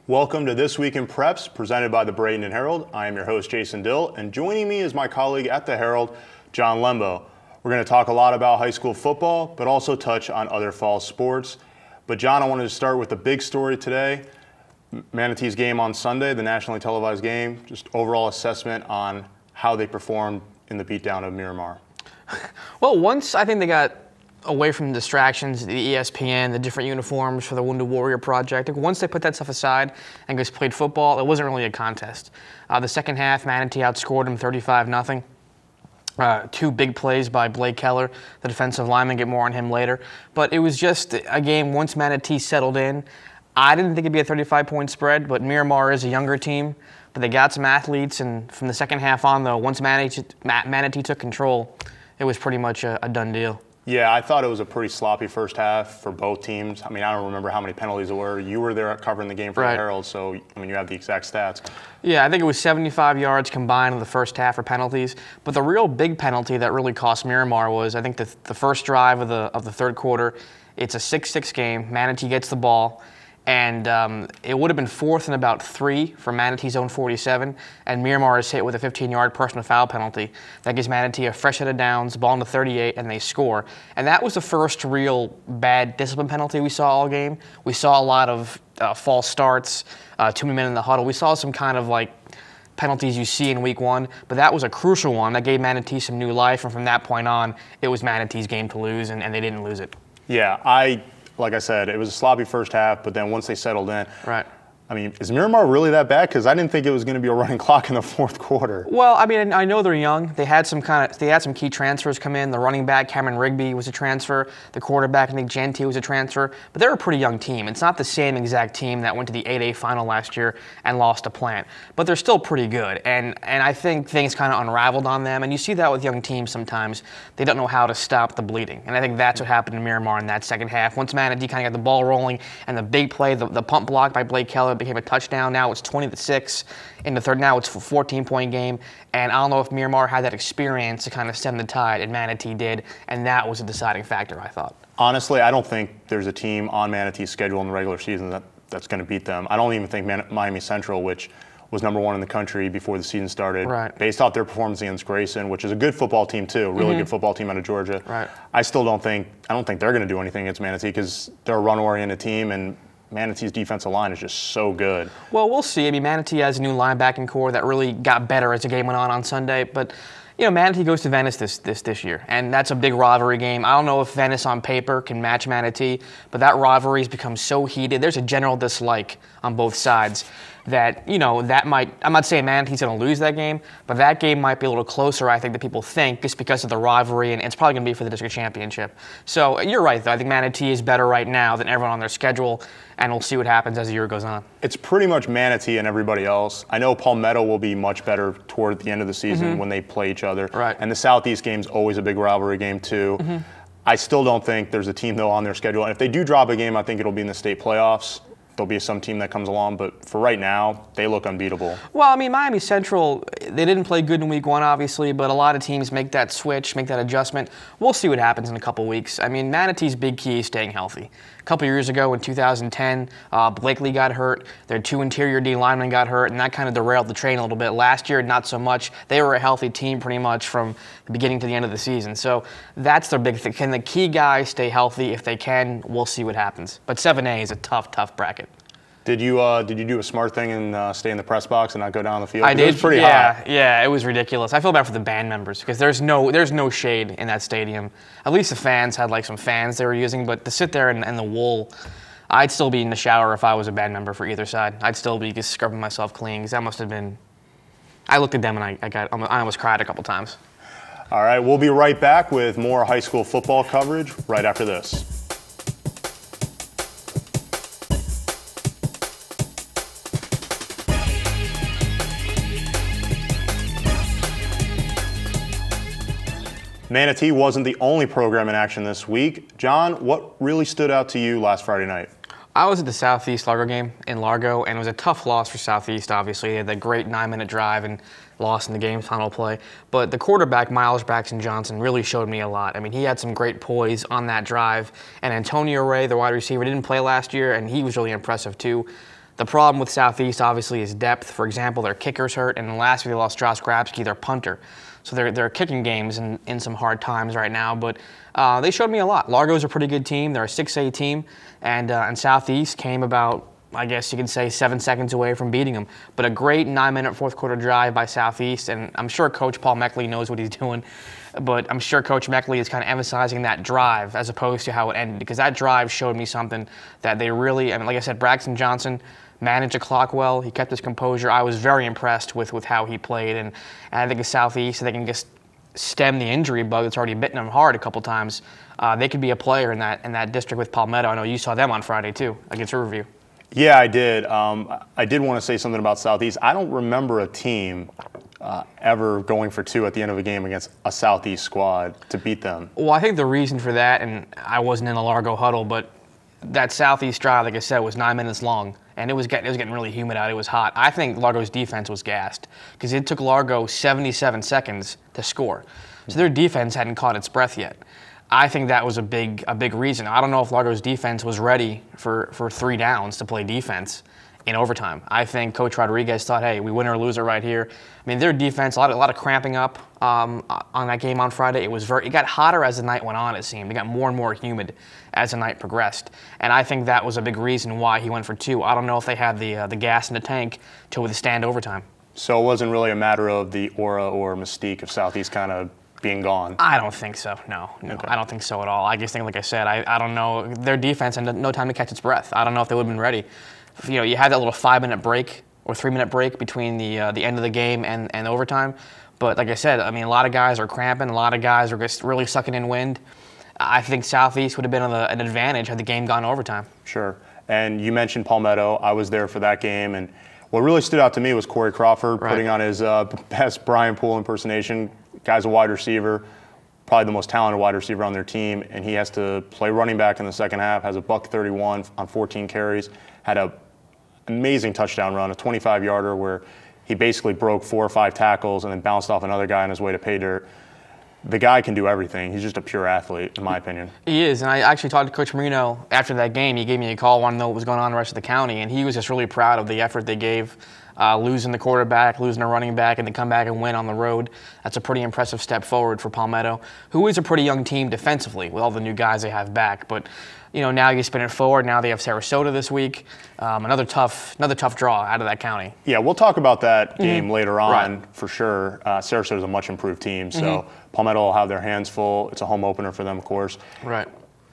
Welcome to This Week in Preps, presented by the Bradenton Herald. I am your host, Jason Dill, and joining me is my colleague at the Herald, John Lembo. We're going to talk a lot about high school football, but also touch on other fall sports. But John, I wanted to start with the big story today. Manatee's game on Sunday, the nationally televised game, just overall assessment on how they performed in the beatdown of Miramar. Well, once I think they got away from the distractions, the ESPN, the different uniforms for the Wounded Warrior Project, once they put that stuff aside and just played football, it wasn't really a contest. The second half, Manatee outscored them 35-0. Two big plays by Blake Keller, the defensive lineman, get more on him later. But it was just a game once Manatee settled in. I didn't think it'd be a 35-point spread, but Miramar is a younger team. But they got some athletes, and from the second half on, though, once Manatee took control, it was pretty much a done deal. Yeah, I thought it was a pretty sloppy first half for both teams. I mean, I don't remember how many penalties there were. You were there covering the game for the Herald, so I mean, you have the exact stats. Yeah, I think it was 75 yards combined in the first half for penalties. But the real big penalty that really cost Miramar was, I think, the first drive of the third quarter. It's a 6-6 game. Manatee gets the ball. And it would have been fourth and about 3 for Manatee's own 47, and Miramar is hit with a 15-yard personal foul penalty. That gives Manatee a fresh set of downs, ball into 38, and they score. And that was the first real bad discipline penalty we saw all game. We saw a lot of false starts, too many men in the huddle. We saw some kind of like penalties you see in week one, but that was a crucial one. That gave Manatee some new life, and from that point on, it was Manatee's game to lose, and they didn't lose it. Yeah, like I said, it was a sloppy first half, but then once they settled in, right. I mean, is Miramar really that bad? Because I didn't think it was going to be a running clock in the fourth quarter. Well, I mean, I know they're young. They had some key transfers come in. The running back, Cameron Rigby, was a transfer. The quarterback, Nick Gentile, was a transfer. But they're a pretty young team. It's not the same exact team that went to the 8A final last year and lost to Plant. But they're still pretty good. And I think things kind of unraveled on them. And you see that with young teams sometimes. They don't know how to stop the bleeding. And I think that's what happened to Miramar in that second half. Once Manatee kind of got the ball rolling and the big play, the pump block by Blake Keller became a touchdown. Now it's 20-6 in the third. Now it's a 14-point game. And I don't know if Miramar had that experience to kind of stem the tide, and Manatee did. And that was a deciding factor, I thought. Honestly, I don't think there's a team on Manatee's schedule in the regular season that's going to beat them. I don't even think Miami Central, which was number 1 in the country before the season started, based off their performance against Grayson, which is a good football team too, really good football team out of Georgia. Right. I don't think they're going to do anything against Manatee because they're a run-oriented team, and Manatee's defensive line is just so good. Well, we'll see. I mean, Manatee has a new linebacking core that really got better as the game went on Sunday. But, you know, Manatee goes to Venice this year, and that's a big rivalry game. I don't know if Venice on paper can match Manatee, but that rivalry has become so heated. There's a general dislike on both sides that, you know, that might, I'm not saying Manatee's going to lose that game, but that game might be a little closer, I think, than people think, just because of the rivalry, and it's probably going to be for the district championship. So you're right, though. I think Manatee is better right now than everyone on their schedule, and we'll see what happens as the year goes on. It's pretty much Manatee and everybody else. I know Palmetto will be much better toward the end of the season when they play each other. Right. And the Southeast game's always a big rivalry game, too. I still don't think there's a team, though, on their schedule. And if they do drop a game, I think it'll be in the state playoffs. There'll be some team that comes along, but for right now, they look unbeatable. Well, I mean, Miami Central, they didn't play good in week one, obviously, but a lot of teams make that switch, make that adjustment. We'll see what happens in a couple weeks. I mean, Manatee's big key is staying healthy. A couple years ago in 2010, Blakely got hurt. Their 2 interior D linemen got hurt, and that kind of derailed the train a little bit. Last year, not so much. They were a healthy team pretty much from the beginning to the end of the season. So that's their big thing. Can the key guys stay healthy? If they can, we'll see what happens. But 7A is a tough bracket. Did you do a smart thing and stay in the press box and not go down the field? I did. It was pretty hot. Yeah, it was ridiculous. I feel bad for the band members because there's no shade in that stadium. At least the fans had like some fans they were using, but to sit there in the wool, I'd still be in the shower if I was a band member for either side. I'd still be just scrubbing myself clean because that must have been. I looked at them and I almost cried a couple times. All right, we'll be right back with more high school football coverage right after this. Manatee wasn't the only program in action this week. John, what really stood out to you last Friday night? I was at the Southeast Largo game in Largo, and it was a tough loss for Southeast, obviously. They had that great 9-minute drive and lost in the game's final play. But the quarterback, Miles Braxton Johnson, really showed me a lot. I mean, he had some great poise on that drive. And Antonio Ray, the wide receiver, didn't play last year, and he was really impressive too. The problem with Southeast, obviously, is depth. For example, their kicker's hurt, and last week they lost Josh Grabsky, their punter. So they're kicking games in some hard times right now, but they showed me a lot. Largo's a pretty good team. They're a 6A team, and Southeast came about, I guess you could say, 7 seconds away from beating them. But a great 9-minute fourth quarter drive by Southeast, and I'm sure Coach Paul Meckley knows what he's doing, but I'm sure Coach Meckley is kind of emphasizing that drive as opposed to how it ended, because that drive showed me something that they really, I mean, like I said, Braxton Johnson managed the clock well. He kept his composure. I was very impressed with how he played, and I think the Southeast, they can just stem the injury bug that's already bitten them hard a couple times. They could be a player in that district with Palmetto. I know you saw them on Friday too against Riverview. Yeah, I did. I did want to say something about Southeast. I don't remember a team ever going for 2 at the end of a game against a Southeast squad to beat them. Well, I think the reason for that, and I wasn't in the Largo huddle, but that Southeast drive, like I said, was 9 minutes long, and it was getting really humid out. It was hot. I think Largo's defense was gassed because it took Largo 77 seconds to score. So their defense hadn't caught its breath yet. I think that was a big reason. I don't know if Largo's defense was ready for 3 downs to play defense in overtime. I think Coach Rodriguez thought, hey, we win or lose it right here. I mean, their defense, a lot of cramping up on that game on Friday. It got hotter as the night went on, it seemed. It got more and more humid as the night progressed. And I think that was a big reason why he went for 2. I don't know if they had the gas in the tank to withstand overtime. So it wasn't really a matter of the aura or mystique of Southeast kind of being gone? I don't think so. No, okay. I don't think so at all. I just think, like I said, I don't know. Their defense had no time to catch its breath. I don't know if they would have been ready. You know, you had that little 5-minute break or 3-minute break between the end of the game and overtime. But like I said, I mean, a lot of guys are cramping. A lot of guys are just really sucking in wind. I think Southeast would have been an advantage had the game gone overtime. Sure. And you mentioned Palmetto. I was there for that game, and what really stood out to me was Corey Crawford putting on his best Brian Poole impersonation. Guy's a wide receiver, probably the most talented wide receiver on their team, and he has to play running back in the second half, has a $131 on 14 carries, had an amazing touchdown run, a 25-yarder where he basically broke 4 or 5 tackles and then bounced off another guy on his way to pay dirt. The guy can do everything. He's just a pure athlete, in my opinion. He is, and I actually talked to Coach Marino after that game. He gave me a call, wanted to know what was going on in the rest of the county, and he was just really proud of the effort they gave, losing the quarterback, losing a running back, and to come back and win on the road. That's a pretty impressive step forward for Palmetto, who is a pretty young team defensively with all the new guys they have back. But you know, now you spin it forward. Now they have Sarasota this week. Another tough draw out of that county. Yeah, we'll talk about that game later on for sure. Sarasota is a much improved team, so Palmetto will have their hands full. It's a home opener for them, of course. Right.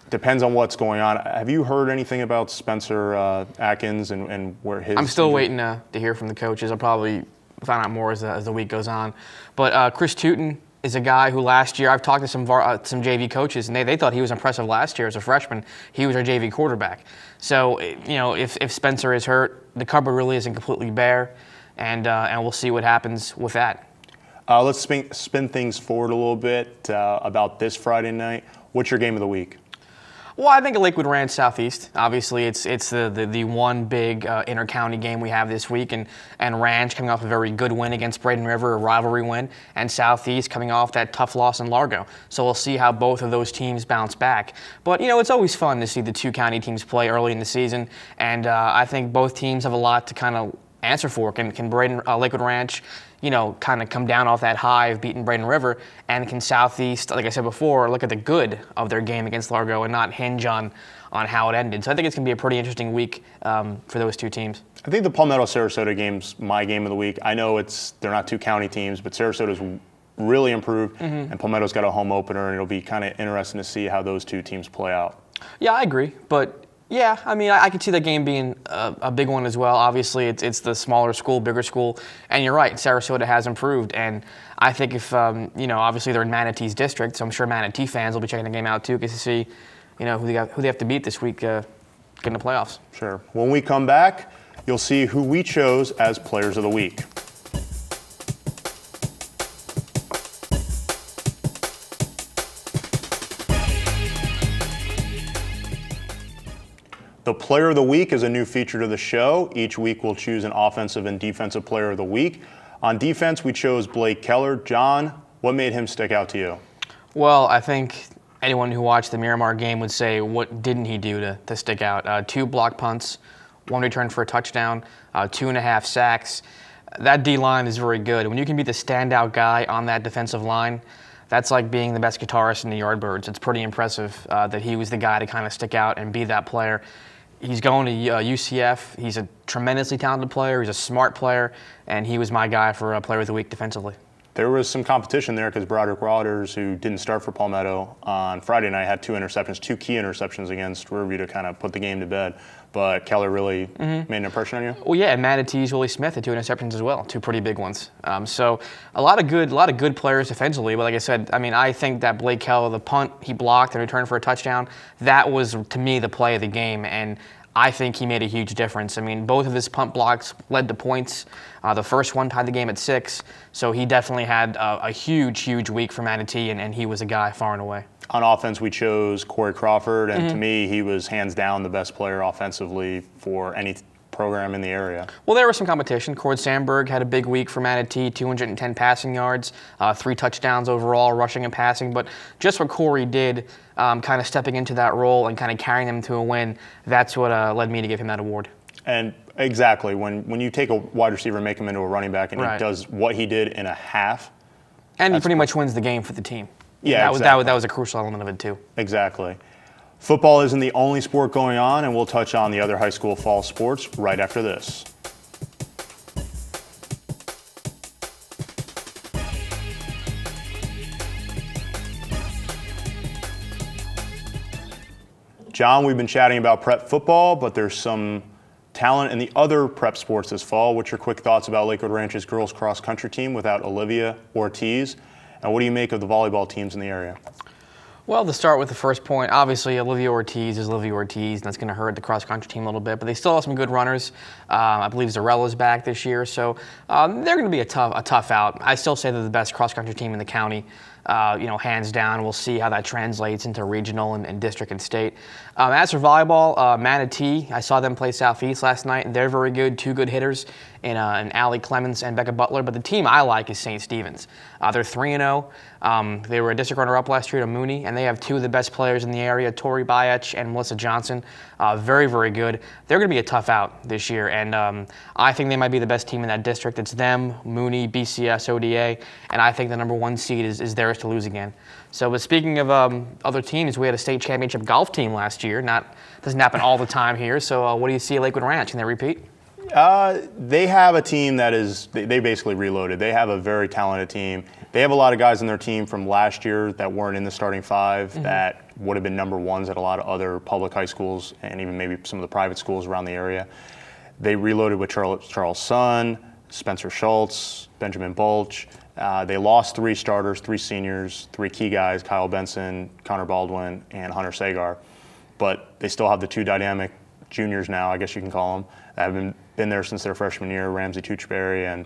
Depends on what's going on. Have you heard anything about Spencer Atkins and where his? I'm still waiting to hear from the coaches. I'll probably find out more as the week goes on. But Chris Tootin is a guy who last year, I've talked to some JV coaches, and they thought he was impressive last year as a freshman. He was our JV quarterback. So, you know, if Spencer is hurt, the cupboard really isn't completely bare, and we'll see what happens with that. Let's spin things forward a little bit about this Friday night. What's your game of the week? Well, I think Lakewood Ranch Southeast. Obviously, it's the one big inter-county game we have this week, and Ranch coming off a very good win against Braden River, a rivalry win, and Southeast coming off that tough loss in Largo. So we'll see how both of those teams bounce back. But, you know, it's always fun to see the 2 county teams play early in the season, and I think both teams have a lot to kind of answer for. Can Lakewood Ranch, you know, kind of come down off that high of beating Braden River, and can Southeast, like I said before, look at the good of their game against Largo and not hinge on how it ended. So I think it's going to be a pretty interesting week for those 2 teams. I think the Palmetto-Sarasota game's my game of the week. I know they're not 2 county teams, but Sarasota's really improved, and Palmetto's got a home opener, and it'll be kind of interesting to see how those 2 teams play out. Yeah, I agree, but yeah, I mean, I could see that game being a big one as well. Obviously, it's the smaller school, bigger school, and you're right, Sarasota has improved. And I think if, you know, obviously they're in Manatee's district, so I'm sure Manatee fans will be checking the game out too, because to see, you know, who they have to beat this week get in the playoffs. Sure. When we come back, you'll see who we chose as Players of the Week. The Player of the Week is a new feature to the show. Each week we'll choose an offensive and defensive Player of the Week. On defense, we chose Blake Keller. John, what made him stick out to you? Well, I think anyone who watched the Miramar game would say, what didn't he do to stick out? 2 block punts, 1 return for a touchdown, 2.5 sacks. That D-line is very good. When you can be the standout guy on that defensive line, that's like being the best guitarist in the Yardbirds. It's pretty impressive that he was the guy to kind of stick out and be that player. He's going to UCF. He's a tremendously talented player. He's a smart player, and he was my guy for Player of the Week defensively. There was some competition there because Broderick Waters, who didn't start for Palmetto on Friday night, had 2 interceptions, 2 key interceptions against Riverview to kind of put the game to bed. But Keller really made an impression on you? Well, yeah, and Manatee's Willie Smith had 2 interceptions as well, 2 pretty big ones. So a lot of good players defensively. But like I said, I mean, I think that Blake Keller, the punt he blocked and returned for a touchdown, that was to me the play of the game. And I think he made a huge difference. I mean, both of his punt blocks led to points. The first one tied the game at 6. So he definitely had a huge week for Manatee, and he was a guy far and away. On offense, we chose Corey Crawford, and to me, he was hands down the best player offensively for any program in the area. Well, there was some competition. Cord Sandberg had a big week for Manatee, 210 passing yards, 3 touchdowns overall, rushing and passing. But just what Corey did, kind of stepping into that role and kind of carrying them to a win, that's what led me to give him that award. And exactly, when you take a wide receiver and make him into a running back, and Right. he does what he did in a half. And he pretty much wins the game for the team. Yeah, that was a crucial element of it, too. Exactly. Football isn't the only sport going on, and we'll touch on the other high school fall sports right after this. John, we've been chatting about prep football, but there's some talent in the other prep sports this fall. What's your quick thoughts about Lakewood Ranch's girls cross country team without Olivia Ortiz? And what do you make of the volleyball teams in the area? Well, to start with the first point, obviously Olivia Ortiz is Olivia Ortiz, and that's going to hurt the cross-country team a little bit. But they still have some good runners. I believe Zarella's back this year, so they're going to be a tough out. I still say they're the best cross-country team in the county, hands down. We'll see how that translates into regional and district and state. As for volleyball, Manatee, I saw them play Southeast last night, and they're very good. 2 good hitters in Allie Clemens and Becca Butler. But the team I like is St. Stephen's. They're 3-0. They were a district runner-up last year to Mooney, and they have 2 of the best players in the area, Tori Bayech and Melissa Johnson. Very good. They're going to be a tough out this year, and I think they might be the best team in that district. It's them, Mooney, BCS, ODA, and I think the number 1 seed is theirs to lose again. So, but speaking of other teams, we had a state championship golf team last year. Doesn't happen all the time here. So, what do you see at Lakewood Ranch? Can they repeat? They have a team that is, they basically reloaded. They have a very talented team. They have a lot of guys on their team from last year that weren't in the starting 5 that would have been number 1s at a lot of other public high schools and even maybe some of the private schools around the area. They reloaded with Charles Sun, Spencer Schultz, Benjamin Bulch. They lost 3 starters, 3 seniors, 3 key guys, Kyle Benson, Connor Baldwin, and Hunter Sagar. But they still have the 2 dynamic juniors now, I guess you can call them, that have been there since their freshman year, Ramsey Tewksbury and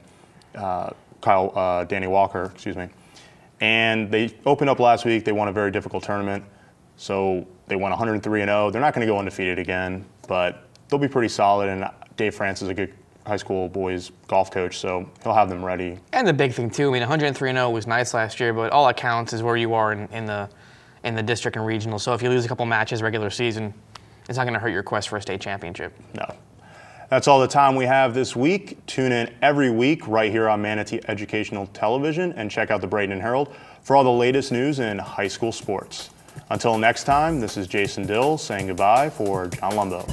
Danny Walker, And they opened up last week. They won a very difficult tournament. So they won 103-0. They're not going to go undefeated again, but they'll be pretty solid. And Dave France is a good high school boys golf coach, so he'll have them ready. And the big thing, too, I mean, 103-0 was nice last year, but all that counts is where you are in the district and regional. So if you lose a couple matches regular season, it's not going to hurt your quest for a state championship. No. That's all the time we have this week. Tune in every week right here on Manatee Educational Television and check out the Bradenton Herald for all the latest news in high school sports. Until next time, this is Jason Dill saying goodbye for John Lumbo.